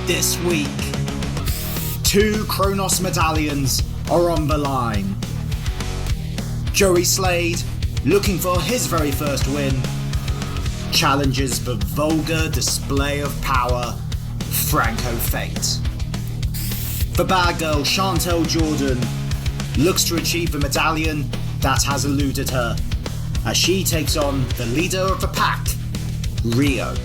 this week. 2 Chronos Medallions are on the line. Joey Slade, looking for his very first win, challenges the vulgar display of power, Franco Fate. The bad girl Chantal Jordan looks to achieve the medallion that has eluded her, as she takes on the leader of the pack, Rhio.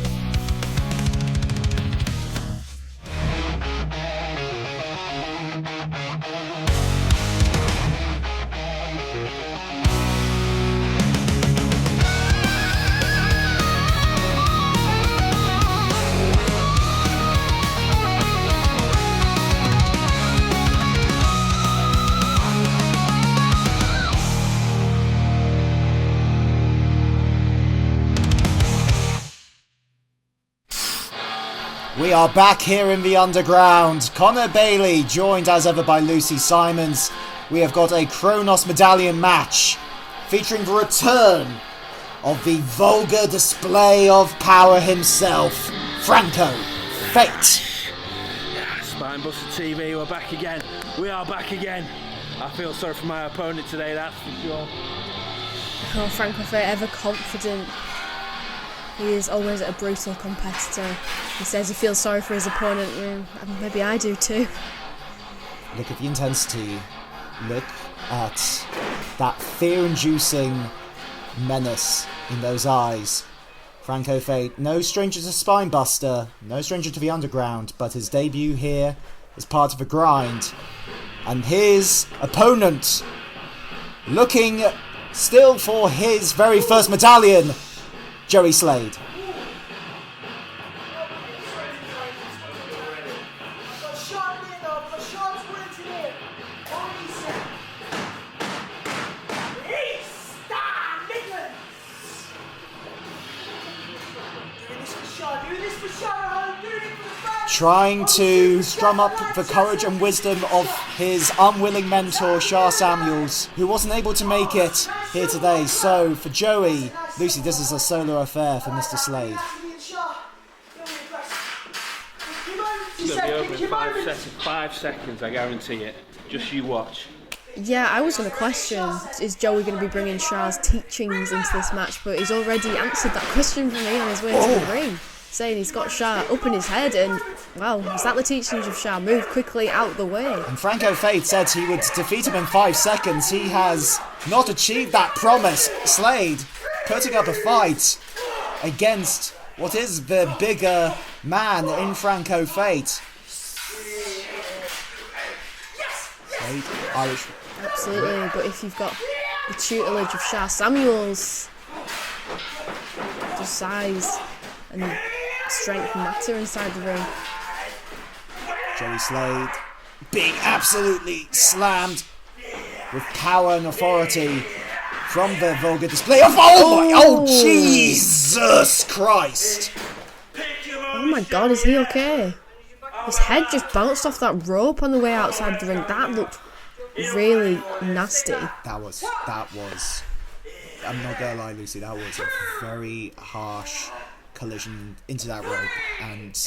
We are back here in the Underground. Connor Bailey joined as ever by Lucy Simons. We have got a Chronos Medallion match featuring the return of the vulgar display of power himself, Franco Fate. SpinebusterTV, we're back again. We are back again. I feel sorry for my opponent today, that's for sure. Oh, Franco Fate, ever confident. He is always a brutal competitor. He says he feels sorry for his opponent. Maybe I do too. Look at the intensity. Look at that fear-inducing menace in those eyes. Franco Fate, no stranger to Spinebuster, no stranger to the Underground, but his debut here is part of a grind. And his opponent, looking still for his very first medallion, Joey Slade. Trying to strum up the courage and wisdom of his unwilling mentor, Shah Samuels, who wasn't able to make it here today. So, for Joey, Lucy, this is a solo affair for Mr. Slade. It's going to be over in 5 seconds, I guarantee it. Just you watch. Yeah, I was going to question, is Joey going to be bringing Shah's teachings into this match? But he's already answered that question for me on his way to the ring, saying he's got Shah up in his head, and, well, is that the teachings of Shah? Move quickly out the way. And Franco Fate said he would defeat him in 5 seconds. He has not achieved that promise. Slade putting up a fight against what is the bigger man in Franco Fate. Slade, Irish. Absolutely, but if you've got the tutelage of Shah Samuels, does size and strength matter inside the ring? Joey Slade being absolutely slammed with power and authority from the vulgar display of oh Jesus Christ! Oh my God, is he okay? His head just bounced off that rope on the way outside the ring. That looked really nasty. That was. I'm not gonna lie, Lucy. That was a very harsh collision into that rope, and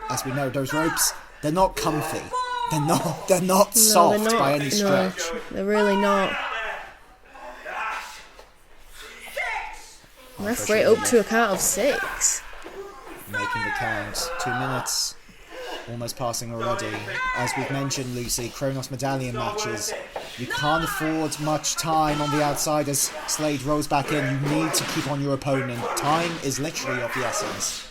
as we know, those ropes, they're not comfy. They're not soft by any stretch. No, they're really not. Referee up to a count of 6. Making the count. 2 minutes. Almost passing already. As we've mentioned, Lucy, Chronos Medallion matches, you can't afford much time on the outside as Slade rolls back in. You need to keep on your opponent. Time is literally of the essence.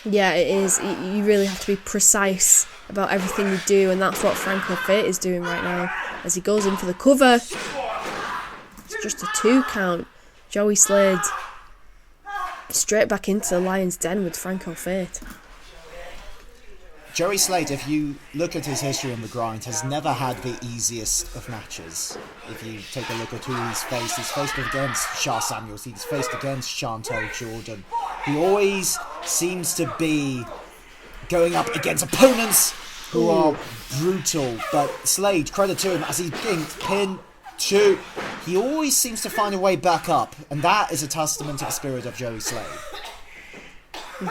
Yeah, it is. You really have to be precise about everything you do, and that's what Franco Fate is doing right now. As he goes in for the cover. It's just a 2 count. Joey Slade straight back into the lion's den with Franco Fate. Joey Slade, if you look at his history on the grind, has never had the easiest of matches. If you take a look at who he's faced against Shah Samuels, he's faced against Chantal Jordan. He always seems to be going up against opponents who are brutal, but Slade, credit to him, as he's being pinned to, he always seems to find a way back up, and that is a testament to the spirit of Joey Slade.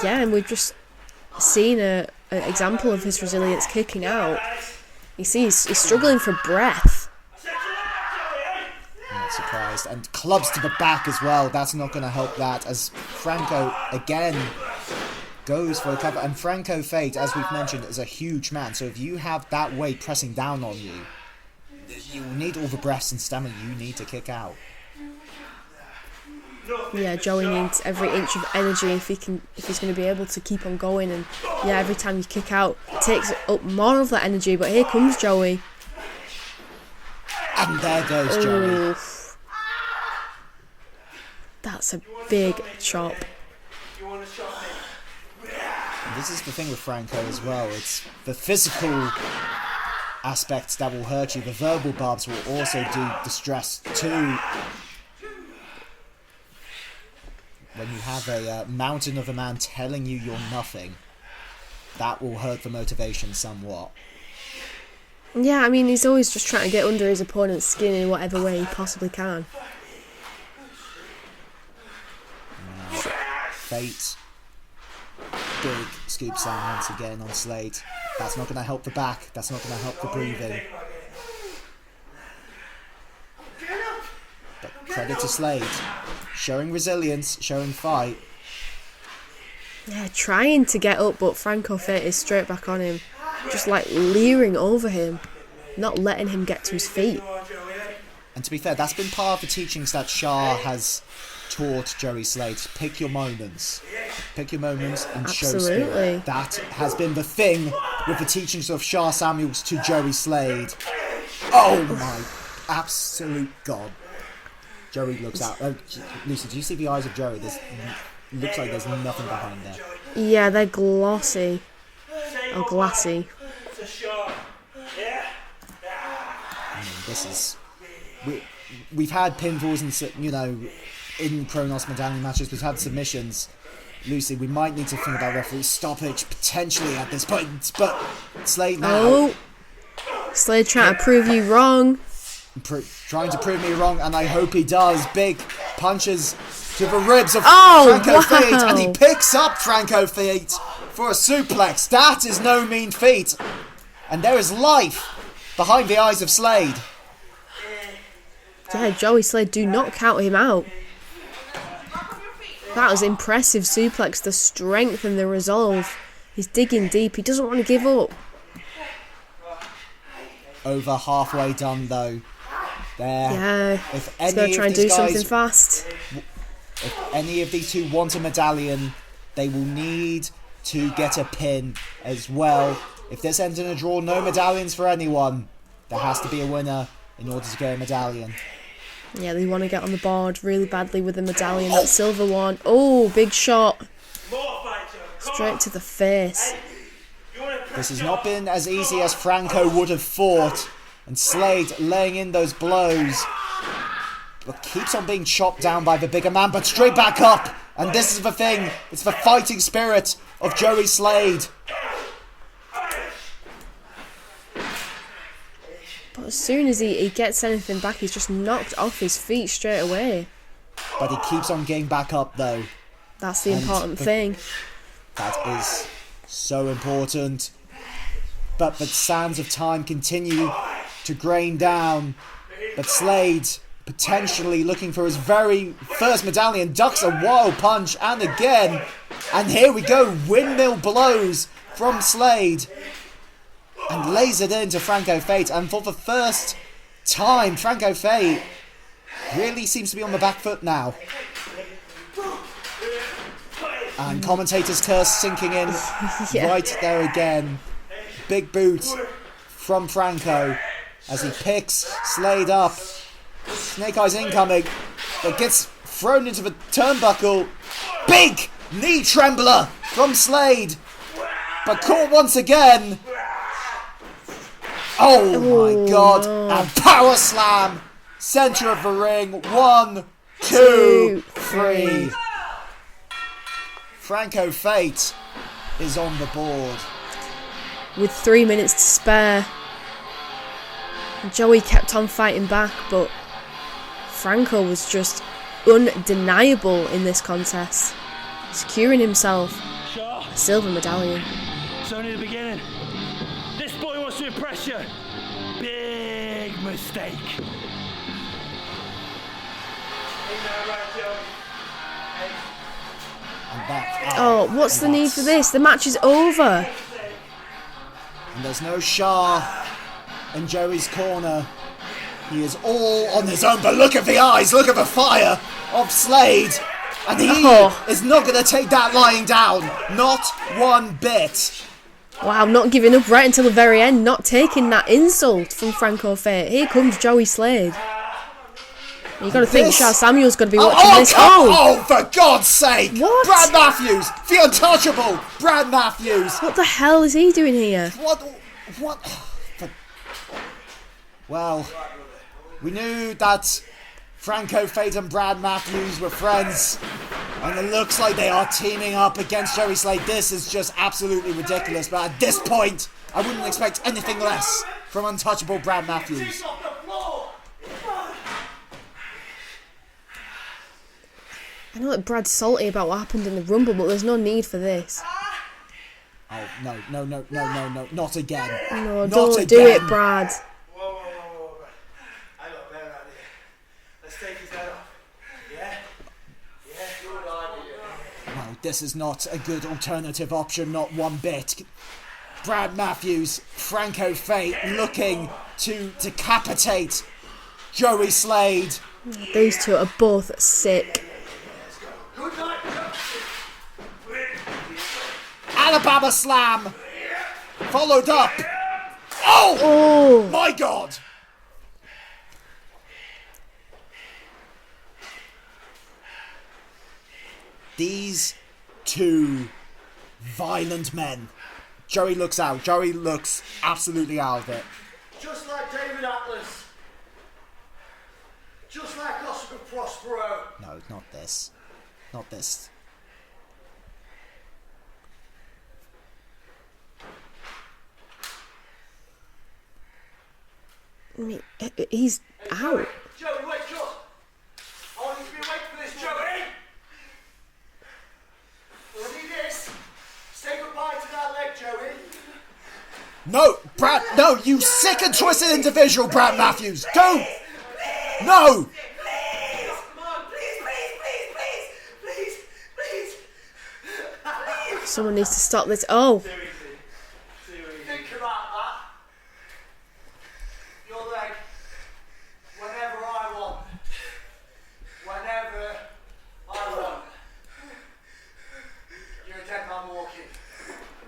Yeah, and we've just seen a example of his resilience kicking out. You see, he's struggling for breath. I'm not surprised. And clubs to the back as well. That's not going to help that, as Franco again goes for a cover. And Franco Fate, as we've mentioned, is a huge man. So if you have that weight pressing down on you, you need all the breaths and stamina you need to kick out. Yeah, Joey needs every inch of energy if he's going to be able to keep on going. And yeah, every time you kick out, it takes up more of that energy. But here comes Joey. And there goes Joey. That's a big chop. This is the thing with Franco as well. It's the physical aspects that will hurt you. The verbal barbs will also do distress too. When you have a mountain of a man telling you you're nothing, that will hurt the motivation somewhat. Yeah, I mean, he's always just trying to get under his opponent's skin in whatever way he possibly can. Fate. Big scoop slam once again on Slade. That's not going to help the back. That's not going to help the breathing. But credit to Slade. Showing resilience, showing fight. Yeah, trying to get up, but Franco Fate is straight back on him. Just like leering over him. Not letting him get to his feet. And to be fair, that's been part of the teachings that Shah has taught Joey Slade. Pick your moments. Pick your moments and show spirit. That has been the thing with the teachings of Shah Samuels to Joey Slade. Oh my absolute god. Joey looks out. Oh, Lucy, do you see the eyes of Joey? Looks like there's nothing behind there. Yeah, they're glossy. Or glassy. I mean, this is... We've had pinfalls and, you know, in Chronos Medallion matches, we've had submissions. Lucy, we might need to think about referee stoppage potentially at this point, but Slade now... Oh! Slade trying to prove you wrong. Trying to prove me wrong, and I hope he does. Big punches to the ribs of Franco Fate, and he picks up Franco Fate for a suplex. That is no mean feat. And there is life behind the eyes of Slade. Yeah, Joey Slade, do not count him out. That was impressive suplex, the strength and the resolve. He's digging deep, he doesn't want to give up. Over halfway done though. There. Yeah, he's going to try and do something fast. If any of these two want a medallion, they will need to get a pin as well. If this ends in a draw, no medallions for anyone. There has to be a winner in order to get a medallion. Yeah, they want to get on the board really badly with the medallion. That silver one. Oh, big shot. Straight to the face. This has not been as easy as Franco would have thought. And Slade laying in those blows. But keeps on being chopped down by the bigger man. But straight back up. And this is the thing. It's the fighting spirit of Joey Slade. But as soon as he gets anything back, he's just knocked off his feet straight away. But he keeps on getting back up though. That's the important thing. That is so important. But the sands of time continue to grain down. But Slade, potentially looking for his very first medallion, ducks a wild punch, and again. And here we go, windmill blows from Slade. And lays it into Franco Fate. And for the first time, Franco Fate really seems to be on the back foot now. And commentator's curse sinking in right there again. Big boot from Franco as he picks Slade up. Snake Eyes incoming, but gets thrown into the turnbuckle. Big knee trembler from Slade, but caught once again. Oh my god, and power slam. Center of the ring. 1, 2, 3. Franco Fate is on the board. With 3 minutes to spare. Joey kept on fighting back, but Franco was just undeniable in this contest, securing himself a silver medallion. It's only the beginning. This boy wants to impress you. Big mistake. Oh, what's the need for this? The match is over. And there's no Shah in Joey's corner. He is all on his own, but look at the eyes, look at the fire of Slade. And he is not going to take that lying down. Not one bit. Wow, not giving up right until the very end. Not taking that insult from Franco Fate. Here comes Joey Slade. You got to think Shah Samuel's going to be watching this. Oh, for God's sake! What? Brad Matthews, the untouchable Brad Matthews. What the hell is he doing here? What? Well, we knew that Franco Fate and Brad Matthews were friends, and it looks like they are teaming up against Joey Slade. This is just absolutely ridiculous, but at this point, I wouldn't expect anything less from untouchable Brad Matthews. I know that Brad's salty about what happened in the Rumble, but there's no need for this. Oh, no, not again. No, not don't again. do it, Brad. Whoa. I got a better idea. Let's take his head off. Yeah, good idea. No, this is not a good alternative option, not one bit. Brad Matthews, Franco Fate looking to decapitate Joey Slade. These two are both sick. Alabama Slam, followed up. Oh! My God! These two violent men. Joey looks out. Joey looks absolutely out of it. Just like David Atlas. Just like Oscar Prospero. No, not this. Not this. I mean, he's out. Joey, wake up! I want you to be awake for this, Joey! Ready this? Say goodbye to that leg, Joey. No, Brad, no, you sick and twisted individual, Brad Matthews. Don't! No! Someone needs to stop this. Oh. Think about that. Your leg. Whenever I want. Whenever I want. You're a dead man walking.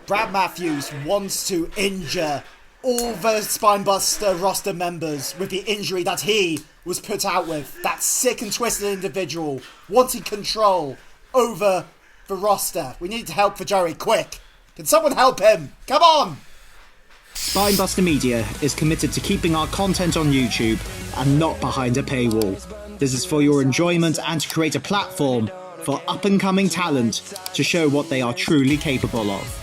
Brad Matthews wants to injure all the Spinebuster roster members with the injury that he was put out with. That sick and twisted individual wanting control over the roster. We need help for Joey, quick. Can someone help him? Come on! Spinebuster Media is committed to keeping our content on YouTube and not behind a paywall. This is for your enjoyment and to create a platform for up-and-coming talent to show what they are truly capable of.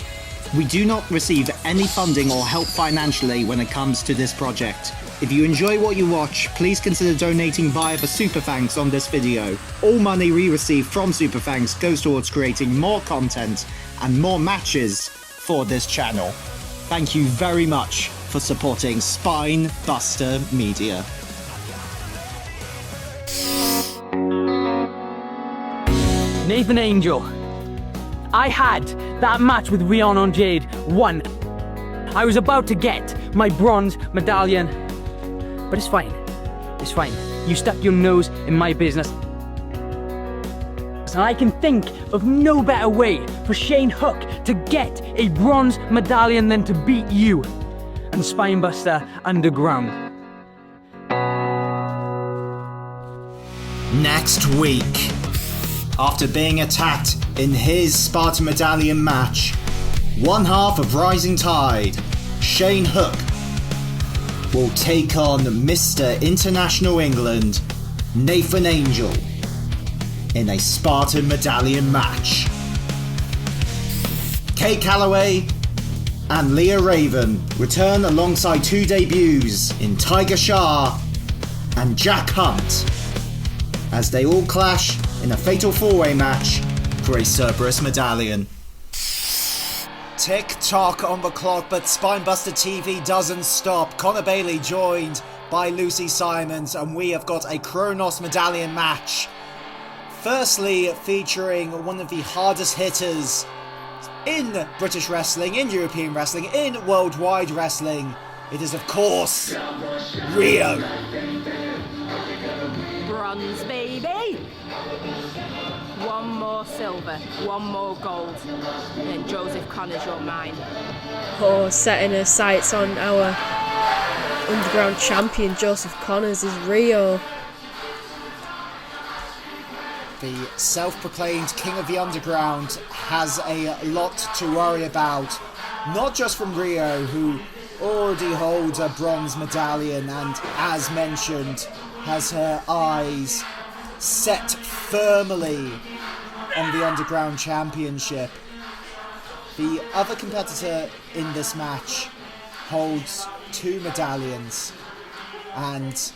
We do not receive any funding or help financially when it comes to this project. If you enjoy what you watch, please consider donating via the Super Thanks on this video. All money we receive from Super Thanks goes towards creating more content and more matches for this channel. Thank you very much for supporting Spinebuster Media. Nathan Angel. I had that match with Rhio on Jade won. I was about to get my bronze medallion. But it's fine. It's fine. You stuck your nose in my business. And I can think of no better way for Shane Hook to get a bronze medallion than to beat you and Spinebuster Underground. Next week, after being attacked in his Spartan Medallion match, one half of Rising Tide, Shane Hook, will take on Mr. International England, Nathan Angel, in a Spartan Medallion match. Kay Calloway and Leah Raven return alongside two debuts in Tiger Shah and Jack Hunt, as they all clash in a fatal four-way match for a Cerberus medallion. Tick-tock on the clock, but Spinebuster TV doesn't stop. Connor Bailey joined by Lucy Simons, and we have got a Chronos Medallion match. Firstly, featuring one of the hardest hitters in British wrestling, in European wrestling, in worldwide wrestling. It is, of course, Rhio. Bronze, baby! One more silver, one more gold, and then Joseph Connor's your mine. Oh, setting her sights on our Underground champion, Joseph Connors, is Rhio. The self-proclaimed King of the Underground has a lot to worry about. Not just from Rhio, who already holds a bronze medallion and, as mentioned, has her eyes set firmly on the Underground Championship. The other competitor in this match holds 2 medallions and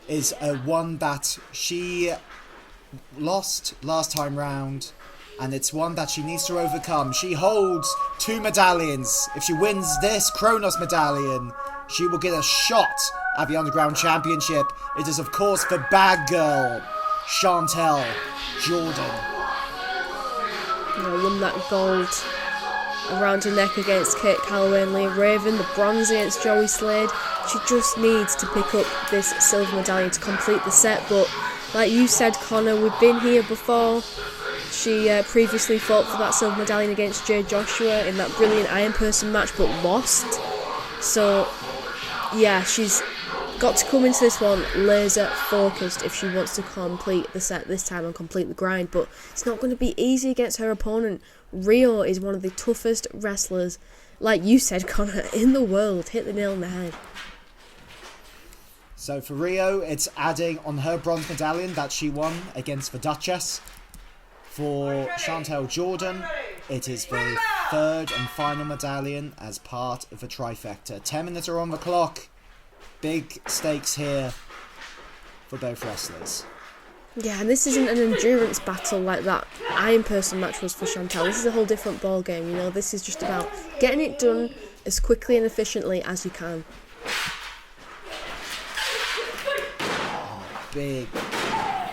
is one that she lost last time round, and it's one that she needs to overcome. She holds 2 medallions. If she wins this Chronos Medallion, she will get a shot at the Underground Championship. It is, of course, the bad girl, CHANTAL Jordan. Won that gold around her neck against Kate Calloway and Leah Raven, the bronze against Joey Slade. She just needs to pick up this silver medallion to complete the set, but like you said, Connor, we've been here before. She previously fought for that silver medallion against Jade Joshua in that brilliant Iron Person match, but lost. So, yeah, she's got to come into this one laser focused if she wants to complete the set this time and complete the grind, but it's not going to be easy against her opponent. Rhio is one of the toughest wrestlers, like you said, Connor, in the world. Hit the nail on the head. So for Rhio, it's adding on her bronze medallion that she won against the Duchess. For CHANTAL Jordan, it is the 3rd and final medallion as part of the trifecta. 10 minutes are on the clock. Big stakes here for both wrestlers. Yeah, and this isn't an endurance battle like that Iron Person match was for CHANTAL. This is a whole different ball game, you know. This is just about getting it done as quickly and efficiently as you can. Big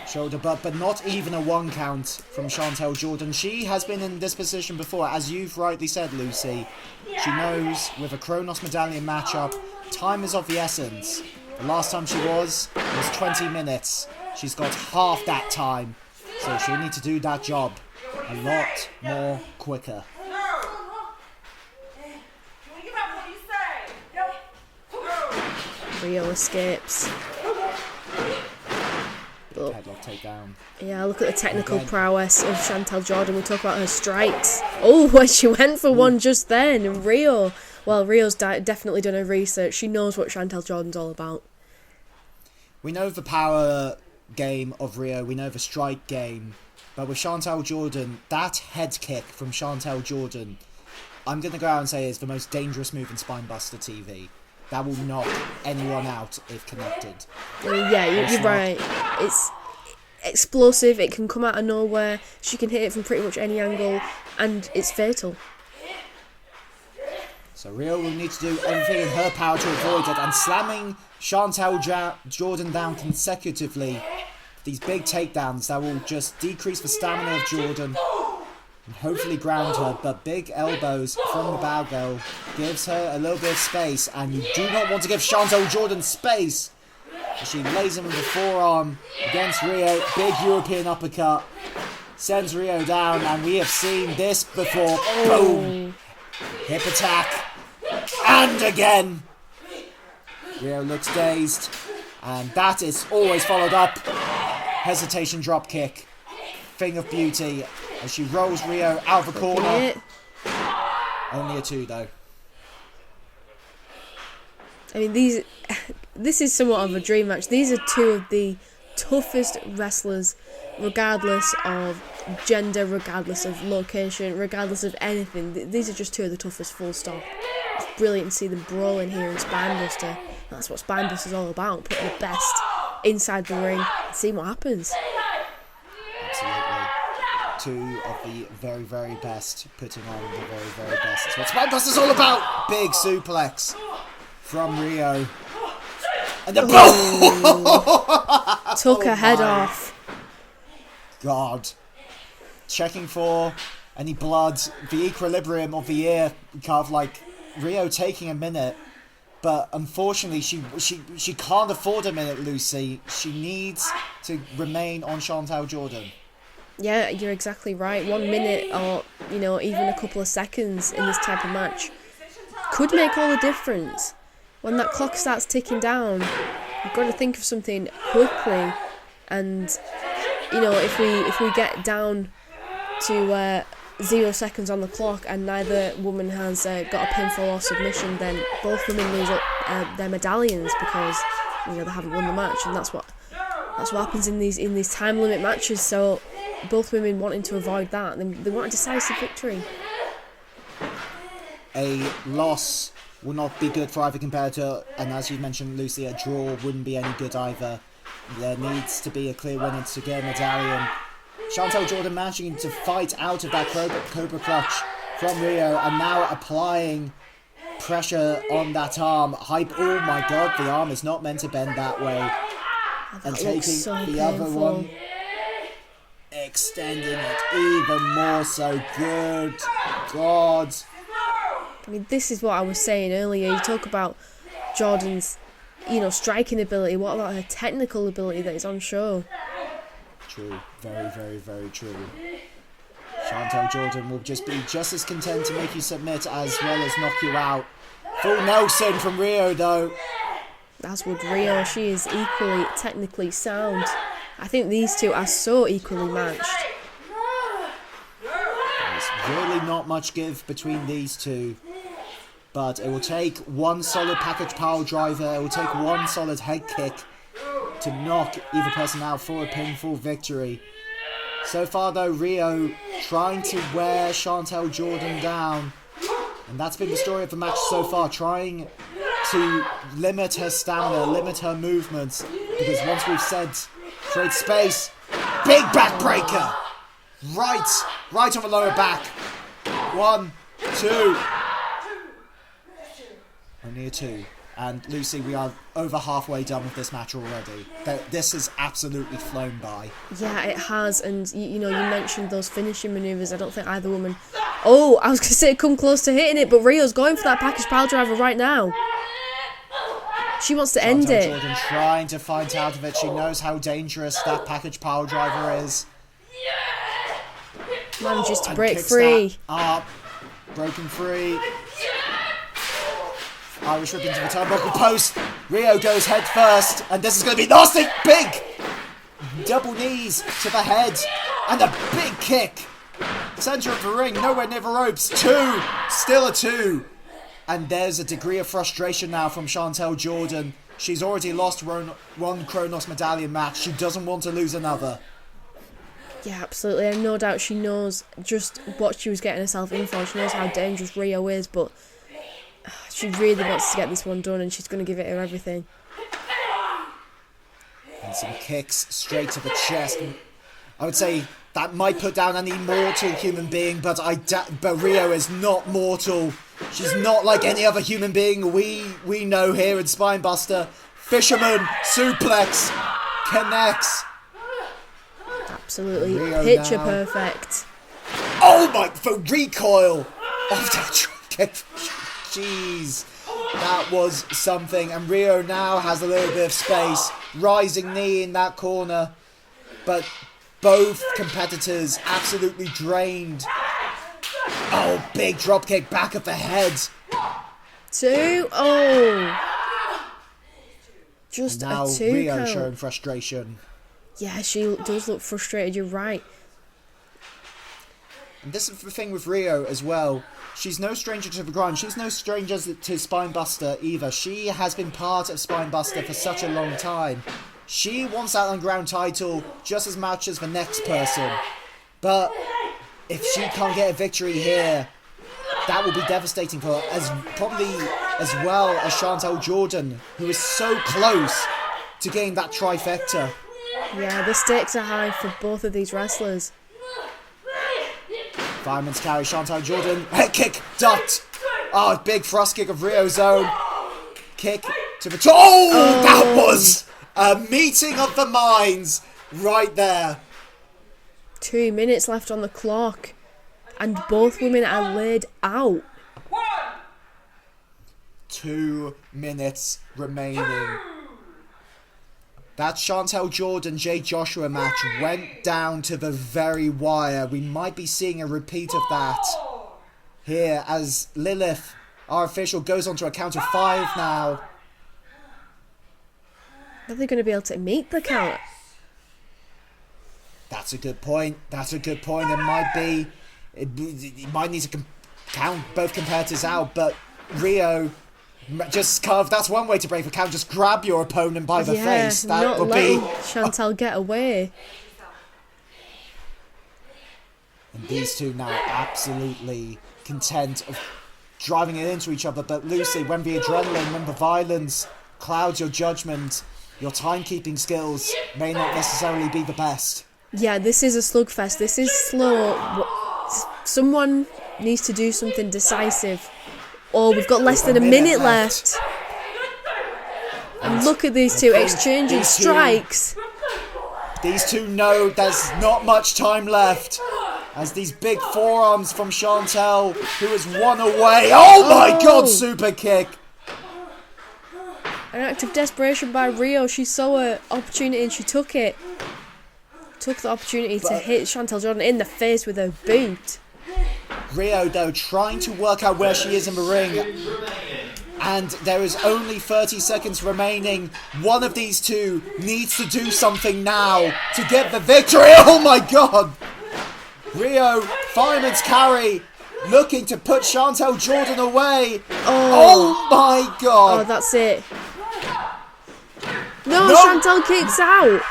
shoulder but not even a 1 count from CHANTAL Jordan. She has been in this position before, as you've rightly said, Lucy. She knows with a Chronos Medallion matchup, time is of the essence. The last time she was 20 minutes. She's got half that time, so she'll need to do that job a lot more quicker. Rhio escapes. Headlock takedown. Yeah, look at the technical prowess of CHANTAL Jordan. We talk about her strikes. Oh, where she went for one just then. And Rhio, well, Rio's definitely done her research. She knows what CHANTAL Jordan's all about. We know the power game of Rhio. We know the strike game. But with CHANTAL Jordan, that head kick from CHANTAL Jordan, I'm going to go out and say is the most dangerous move in Spinebuster TV. That will knock anyone out if connected. Yeah, you're right. It's explosive, it can come out of nowhere, she can hit it from pretty much any angle, and it's fatal. So Rhio will need to do everything in her power to avoid it, and slamming CHANTAL Jordan down consecutively. These big takedowns that will just decrease the stamina of Jordan and hopefully ground her, but big elbows from the bow girl gives her a little bit of space, and you do not want to give CHANTAL Jordan space. She lays him with a forearm against Rhio, big European uppercut, sends Rhio down, and we have seen this before. Boom! Hip attack, and again! Rhio looks dazed, and that is always followed up. Hesitation drop kick, thing of beauty, as she rolls Rhio out of the corner. Only a 2 though. I mean, this is somewhat of a dream match. These are 2 of the toughest wrestlers, regardless of gender, regardless of location, regardless of anything. These are just 2 of the toughest, full stop. It's brilliant to see them brawling here in Spinebuster. That's what Spinebuster is all about, putting the best inside the ring and seeing what happens. Absolutely. two of the very, very best putting on the very, very best. That's what Spinebuster's all about! Big suplex from Rhio. And the Took her head off. God. Checking for any blood. The equilibrium of the ear, kind of like Rhio taking a minute. But unfortunately, she can't afford a minute, Lucy. She needs to remain on Chantal Jordan. Yeah, you're exactly right. 1 minute or, you know, even a couple of seconds in this type of match could make all the difference. When that clock starts ticking down, you've got to think of something quickly. And, you know, if we get down to 0 seconds on the clock and neither woman has got a pinfall or submission, then both women lose their medallions because, you know, they haven't won the match, and that's what happens in these time limit matches. So both women wanting to avoid that, they want a decisive victory. A loss will not be good for either competitor, and as you mentioned, Lucy, a draw wouldn't be any good either. There needs to be a clear winner to get a medallion. Chantal Jordan managing to fight out of that Cobra Clutch from Rhio, and now applying pressure on that arm. Hype, oh my god, the arm is not meant to bend that way. And taking so the painful. other one, extending it even more so. Good God. I mean, this is what I was saying earlier. You talk about Jordan's, you know, striking ability. What about her technical ability that is on show? True. Very, very, very true. Chantal Jordan will just be just as content to make you submit as well as knock you out. Full Nelson from Rhio, though. As would Rhio. She is equally technically sound. I think these two are so equally matched. There's really not much give between these two. But it will take one solid package pile driver. It will take one solid head kick to knock either person out for a pinfall victory. So far though, Rhio trying to wear Chantal Jordan down, and that's been the story of the match so far, trying to limit her stamina, limit her movements, because once we've said create space, big backbreaker, right on the lower back. 1, 2, only a 2. And Lucy, we are over halfway done with this match already. This has absolutely flown by. Yeah, it has. And, you know, you mentioned those finishing manoeuvres. I don't think either woman... Oh, I was going to say come close to hitting it, but Rio's going for that package pile driver right now. She wants to end it. Jordan trying to fight out of it. She knows how dangerous that package pile driver is. Manages to break free. Up. Broken free. Irish whip into the turnbuckle post. Rhio goes head first, and this is going to be nasty. Big double knees to the head, and a big kick. Centre of the ring, nowhere near the ropes. 2, still a 2. And there's a degree of frustration now from Chantal Jordan. She's already lost one Chronos Medallion match. She doesn't want to lose another. Yeah, absolutely. And no doubt she knows just what she was getting herself in for. She knows how dangerous Rhio is, but she really wants to get this one done, and she's going to give it her everything. And some kicks straight to the chest. I would say that might put down an immortal human being, but Rhio is not mortal. She's not like any other human being we know here in Spinebuster. Fisherman, suplex, connects. Absolutely Rhio picture now. Perfect. Oh my, the recoil of that kick. Jeez, that was something. And Rhio now has a little bit of space. Rising knee in that corner. But both competitors absolutely drained. Oh, big dropkick back of the head. 2. Oh. Just Now a 2 Rhio count. showing frustration. Yeah, she does look frustrated, you're right. And this is the thing with Rhio as well. She's no stranger to the grind. She's no stranger to Spinebuster either. She has been part of Spinebuster for such a long time. She wants that Underground title just as much as the next person. But if she can't get a victory here, that will be devastating for her, as well as Chantal Jordan, who is so close to getting that trifecta. Yeah, the stakes are high for both of these wrestlers. Fireman's carry, Chantal Jordan. Head kick, ducked. Oh, big thrust kick of Rhio's own. Kick to the top. Oh, that was a meeting of the minds right there. 2 minutes left on the clock. And both women are laid out. 2 minutes remaining. That Chantal Jordan Jay Joshua match went down to the very wire. We might be seeing a repeat of that here as Lilith, our official, goes on to a count of 5 now. Are they going to be able to meet the count? That's a good point. That's a good point. It might be... You might need to count both competitors out, but Rhio just carve. That's one way to break the count. Just grab your opponent by the face. That not would letting be... Chantal get away. And these two now absolutely content of driving it into each other. But Lucy, when the adrenaline, when the violence clouds your judgment, your timekeeping skills may not necessarily be the best. Yeah, this is a slugfest. This is slow. Someone needs to do something decisive. Oh, we've got less than a minute left. And look at these two exchanging strikes. These two know there's not much time left. As these big forearms from Chantal, who has won away. Oh my god, super kick. An act of desperation by Rhio. She saw an opportunity and she took it. Took the opportunity to hit Chantal Jordan in the face with her boot. Rhio, though, trying to work out where she is in the ring. And there is only 30 seconds remaining. One of these two needs to do something now to get the victory. Oh my god! Rhio, fireman's carry, looking to put Chantal Jordan away. Oh my god! Oh, that's it. No, Chantal kicks out.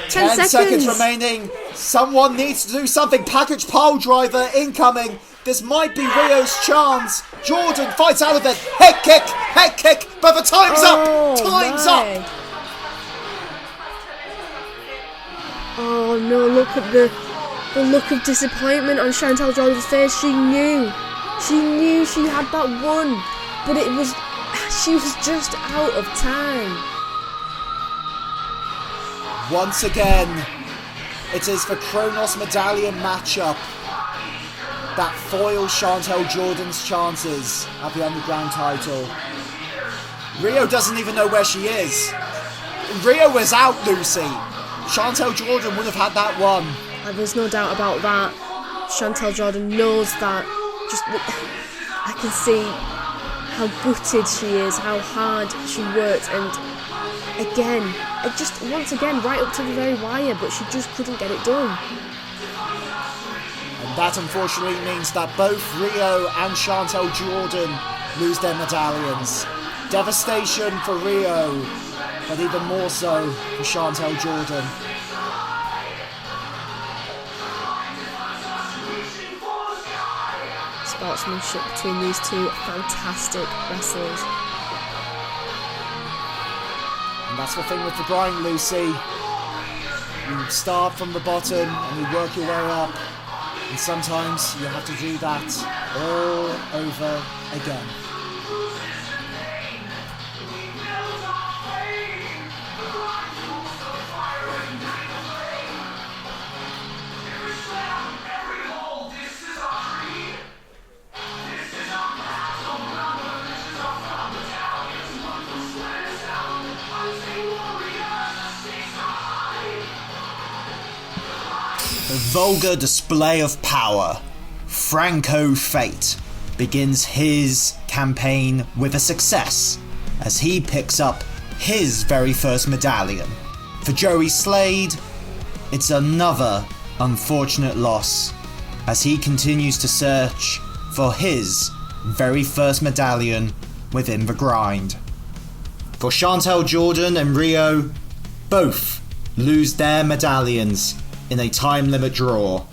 10 seconds remaining. Someone needs to do something. Package pile driver incoming. This might be Rio's chance. Jordan fights out of it. Head kick, but the time's up. Time's up. Oh no, look at the look of disappointment on Chantal Jordan's face. She knew she had that one, but she was just out of time. Once again, it is the Chronos Medallion matchup that foils Chantal Jordan's chances at the Underground title. Rhio doesn't even know where she is. Rhio was out, Lucy. Chantal Jordan would have had that one. There's no doubt about that. Chantal Jordan knows that. I can see how gutted she is, how hard she worked, and once again, right up to the very wire, but she just couldn't get it done. And that unfortunately means that both Rhio and Chantal Jordan lose their medallions. Devastation for Rhio, but even more so for Chantal Jordan. Sportsmanship between these two fantastic wrestlers. And that's the thing with the grind, Lucy. You start from the bottom and you work your way up. And sometimes you have to do that all over again. A vulgar display of power, Franco Fate begins his campaign with a success as he picks up his very first medallion. For Joey Slade, it's another unfortunate loss as he continues to search for his very first medallion within the grind. For Chantal Jordan and Rhio, both lose their medallions in a time limit draw.